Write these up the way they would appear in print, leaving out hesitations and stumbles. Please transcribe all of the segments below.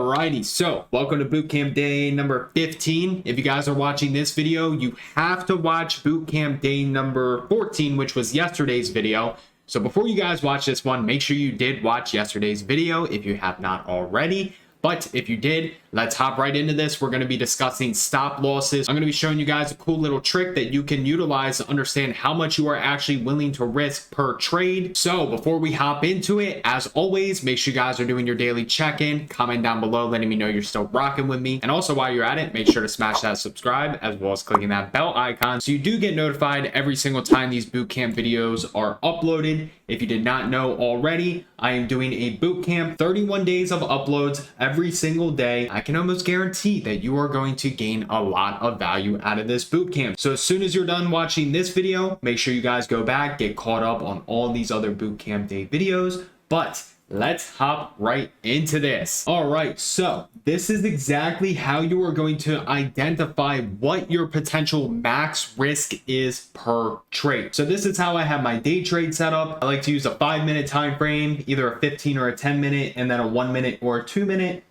Alrighty, so welcome to bootcamp day number 15. If you guys are watching this video, you have to watch bootcamp day number 14, which was yesterday's video. So before you guys watch this one, make sure you did watch yesterday's video if you have not already. But if you did, let's hop right into this. We're going to be discussing stop losses. I'm going to be showing you guys a cool little trick that you can utilize to understand how much you are actually willing to risk per trade. So before we hop into it, as always, make sure you guys are doing your daily check-in. Comment down below letting me know you're still rocking with me. And also while you're at it, make sure to smash that subscribe as well as clicking that bell icon so you do get notified every single time these bootcamp videos are uploaded. If you did not know already, I am doing a bootcamp, 31 days of uploads every single day. I can almost guarantee that you are going to gain a lot of value out of this bootcamp. So as soon as you're done watching this video, make sure you guys go back, get caught up on all these other bootcamp day videos. But let's hop right into this. All right, so this is exactly how you are going to identify what your potential max risk is per trade. So this is how I have my day trade set up. I like to use a 5-minute time frame, either a 15 or a 10-minute, and then a 1-minute or a 2-minute.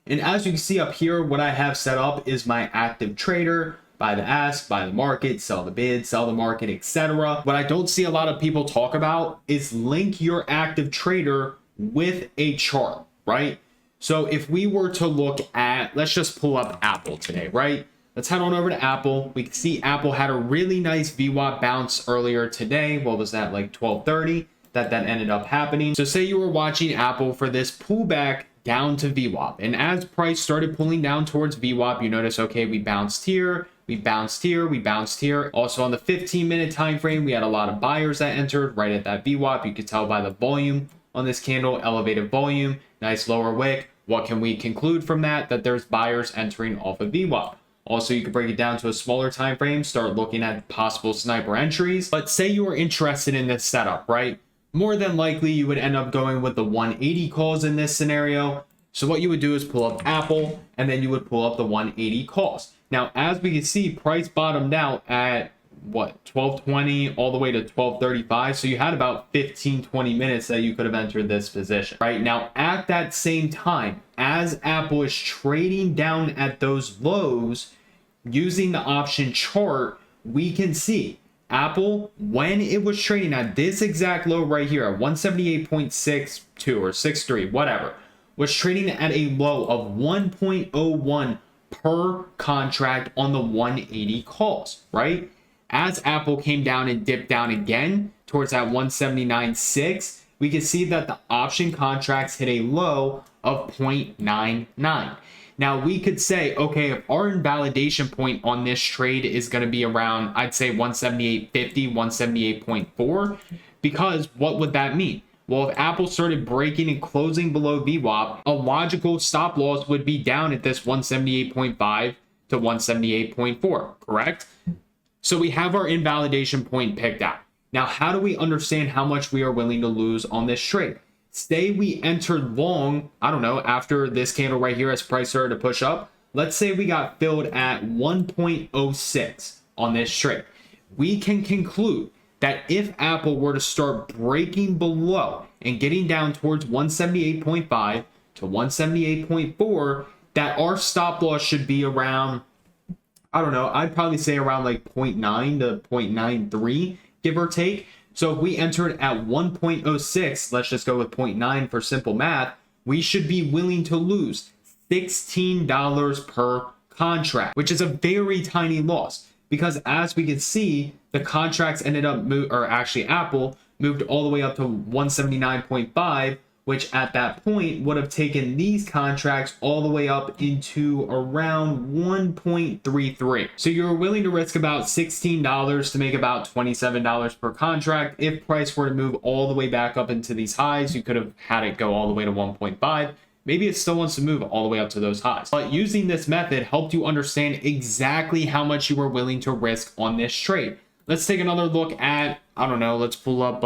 And as you can see up here, what I have set up is my active trader. Buy the ask, buy the market, sell the bid, sell the market, etc. What I don't see a lot of people talk about is link your active trader with a chart, right? So if we were to look at, let's just pull up Apple today, right? Let's head on over to Apple. We can see Apple had a really nice VWAP bounce earlier today. What was that, like 12:30 that ended up happening? So say you were watching Apple for this pullback down to VWAP, and as price started pulling down towards VWAP, you notice, okay, we bounced here, we bounced here, we bounced here. Also on the 15-minute time frame, we had a lot of buyers that entered right at that VWAP. You could tell by the volume on this candle, elevated volume, nice lower wick. What can we conclude from that? That there's buyers entering off of VWAP. Also, you can break it down to a smaller time frame, start looking at possible sniper entries. But say you are interested in this setup, right? More than likely, you would end up going with the 180 calls in this scenario. So what you would do is pull up Apple, and then you would pull up the 180 calls. Now, as we can see, price bottomed out at what, 12:20 all the way to 12:35. So you had about 15-20 minutes that you could have entered this position. Right now, at that same time, as Apple is trading down at those lows, using the option chart, we can see Apple, when it was trading at this exact low right here at 178.62 or 63, whatever, was trading at a low of 1.01 per contract on the 180 calls, right? As Apple came down and dipped down again towards that 179.6, we can see that the option contracts hit a low of 0.99. Now we could say, okay, if our invalidation point on this trade is going to be around, I'd say 178.50, 178.4, because what would that mean? Well, if Apple started breaking and closing below VWAP, a logical stop loss would be down at this 178.5 to 178.4, correct? So we have our invalidation point picked out. Now, how do we understand how much we are willing to lose on this trade? Say we entered long, I don't know, after this candle right here as price started to push up. Let's say we got filled at 1.06 on this trade. We can conclude that if Apple were to start breaking below and getting down towards 178.5 to 178.4, that our stop loss should be around, I don't know, I'd probably say around like 0.9 to 0.93, give or take. So if we entered at 1.06, let's just go with 0.9 for simple math, we should be willing to lose $16 per contract, which is a very tiny loss. Because as we can see, the contracts ended up, Apple moved all the way up to 179.5, which at that point would have taken these contracts all the way up into around 1.33. So you're willing to risk about $16 to make about $27 per contract. If price were to move all the way back up into these highs, you could have had it go all the way to 1.5. Maybe it still wants to move all the way up to those highs. But using this method helped you understand exactly how much you were willing to risk on this trade. Let's take another look at, I don't know, let's pull up,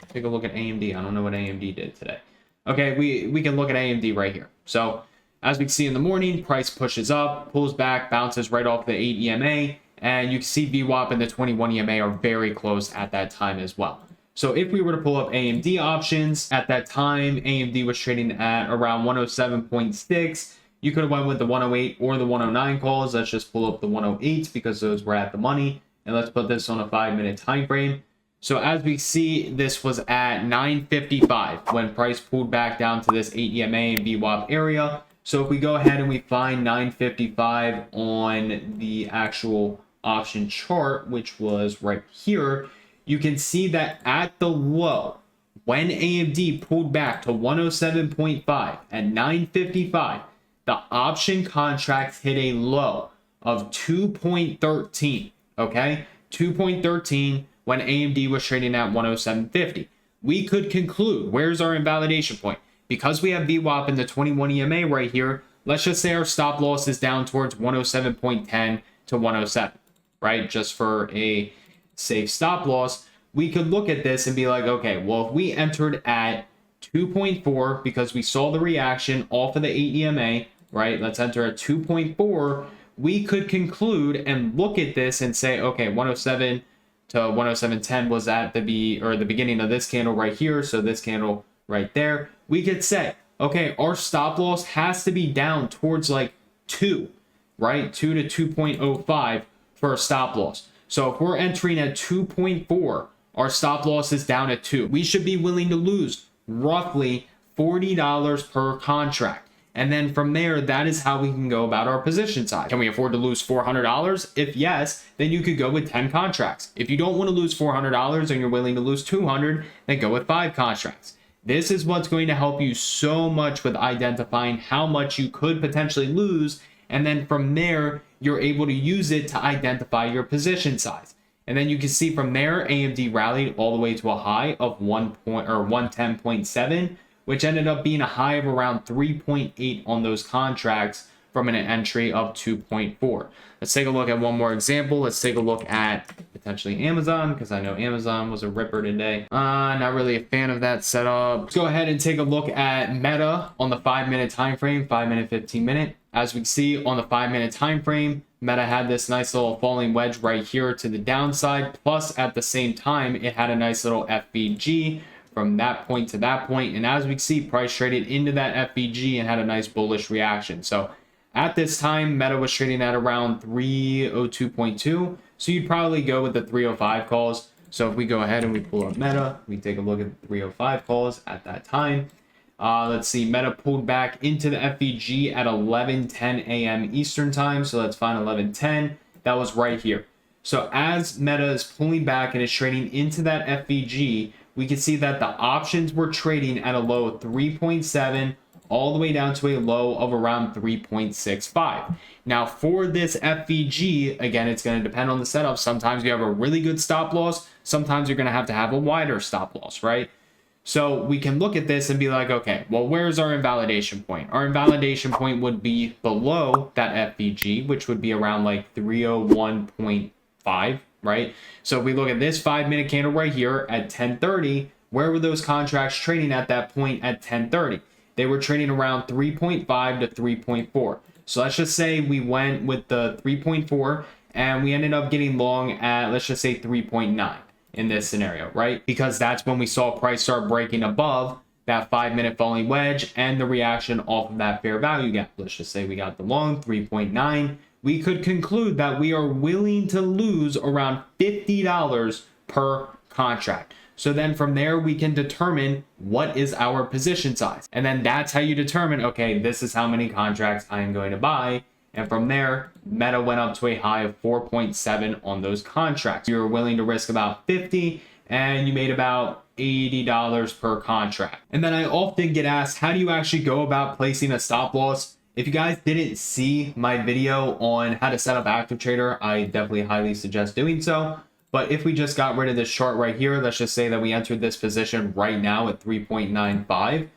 take a look at AMD. I don't know what AMD did today. Okay, we can look at AMD right here. So as we can see in the morning, price pushes up, pulls back, bounces right off the 8 EMA, and you can see VWAP and the 21 EMA are very close at that time as well. So if we were to pull up AMD options, at that time, AMD was trading at around 107.6. You could have went with the 108 or the 109 calls. Let's just pull up the 108 because those were at the money. And let's put this on a 5-minute time frame. So as we see, this was at 9:55 when price pulled back down to this 8 EMA and VWAP area. So if we go ahead and we find 9:55 on the actual option chart, which was right here, you can see that at the low, when AMD pulled back to 107.5 at 9:55, the option contract hit a low of 2.13, okay? 2.13 when AMD was trading at 107.50. We could conclude, where's our invalidation point? Because we have VWAP in the 21 EMA right here, let's just say our stop loss is down towards 107.10 to 107, right? Just for a safe stop loss, we could look at this and be like, okay, well, if we entered at 2.4 because we saw the reaction off of the 8 EMA, right? Let's enter at 2.4. We could conclude and look at this and say, okay, 107 to 107.10 was at the beginning of this candle right here. So this candle right there, we could say, okay, our stop loss has to be down towards like 2, right? 2 to 2.05 for a stop loss. So if we're entering at 2.4, our stop loss is down at 2. We should be willing to lose roughly $40 per contract. And then from there, that is how we can go about our position size. Can we afford to lose $400? If yes, then you could go with 10 contracts. If you don't want to lose $400 and you're willing to lose 200, then go with 5 contracts. This is what's going to help you so much with identifying how much you could potentially lose. And then from there, you're able to use it to identify your position size. And then you can see from there, AMD rallied all the way to a high of 110.7, which ended up being a high of around 3.8 on those contracts from an entry of 2.4. Let's take a look at one more example. Let's take a look at potentially Amazon, because I know Amazon was a ripper today. Not really a fan of that setup. Let's go ahead and take a look at Meta on the 5-minute time frame, 5-minute, 15-minute. As we see on the 5-minute time frame, Meta had this nice little falling wedge right here to the downside. Plus, at the same time, it had a nice little FBG from that point to that point. And as we see, price traded into that FBG and had a nice bullish reaction. So at this time, Meta was trading at around 302.2. So you'd probably go with the 305 calls. So if we go ahead and we pull up Meta, we take a look at the 305 calls at that time. Let's see, Meta pulled back into the FBG at 11:10 a.m. Eastern time. So let's find 11:10. That was right here. So as Meta is pulling back and is trading into that FBG, we can see that the options were trading at a low of 3.7 all the way down to a low of around 3.65. Now for this FVG, again, it's going to depend on the setup. Sometimes you have a really good stop loss. Sometimes you're going to have a wider stop loss, right? So we can look at this and be like, okay, well, where's our invalidation point? Our invalidation point would be below that FVG, which would be around like 301.5, right? So if we look at this 5-minute candle right here at 10:30, where were those contracts trading at that point at 10:30? They were trading around 3.5 to 3.4. So let's just say we went with the 3.4 and we ended up getting long at, let's just say 3.9 in this scenario, right? Because that's when we saw price start breaking above that 5-minute falling wedge and the reaction off of that fair value gap. Let's just say we got the long 3.9. We could conclude that we are willing to lose around $50 per contract. So then from there, we can determine what is our position size. And then that's how you determine, okay, this is how many contracts I am going to buy. And from there, Meta went up to a high of 4.7 on those contracts. You were willing to risk about 50 and you made about $80 per contract. And then I often get asked, how do you actually go about placing a stop loss? If you guys didn't see my video on how to set up Active Trader, I definitely highly suggest doing so. But if we just got rid of this chart right here, let's just say that we entered this position right now at 3.95.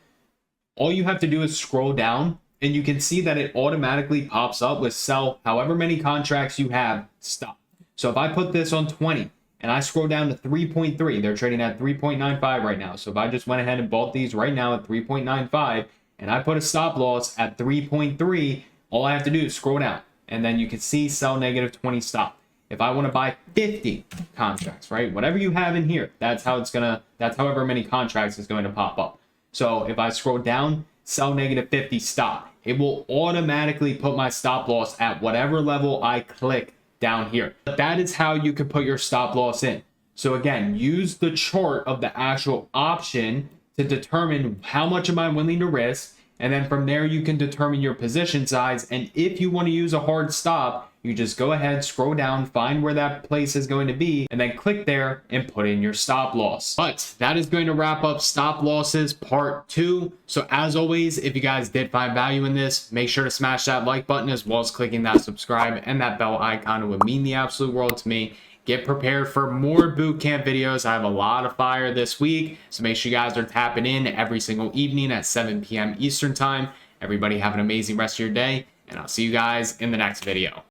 All you have to do is scroll down and you can see that it automatically pops up with sell however many contracts you have, stop. So if I put this on 20 and I scroll down to 3.3, they're trading at 3.95 right now. So if I just went ahead and bought these right now at 3.95 and I put a stop loss at 3.3, all I have to do is scroll down and then you can see sell -20 stop. if I want to buy 50 contracts, right? Whatever you have in here, that's however many contracts is going to pop up. So if I scroll down, sell negative 50 stop, it will automatically put my stop loss at whatever level I click down here. But that is how you can put your stop loss in. So again, use the chart of the actual option to determine how much am I willing to risk. And then from there, you can determine your position size. And if you want to use a hard stop, you just go ahead, scroll down, find where that place is going to be, and then click there and put in your stop loss. But that is going to wrap up stop losses part 2. So as always, if you guys did find value in this, make sure to smash that like button as well as clicking that subscribe and that bell icon. It would mean the absolute world to me. Get prepared for more bootcamp videos. I have a lot of fire this week, so make sure you guys are tapping in every single evening at 7 p.m. Eastern time. Everybody have an amazing rest of your day, and I'll see you guys in the next video.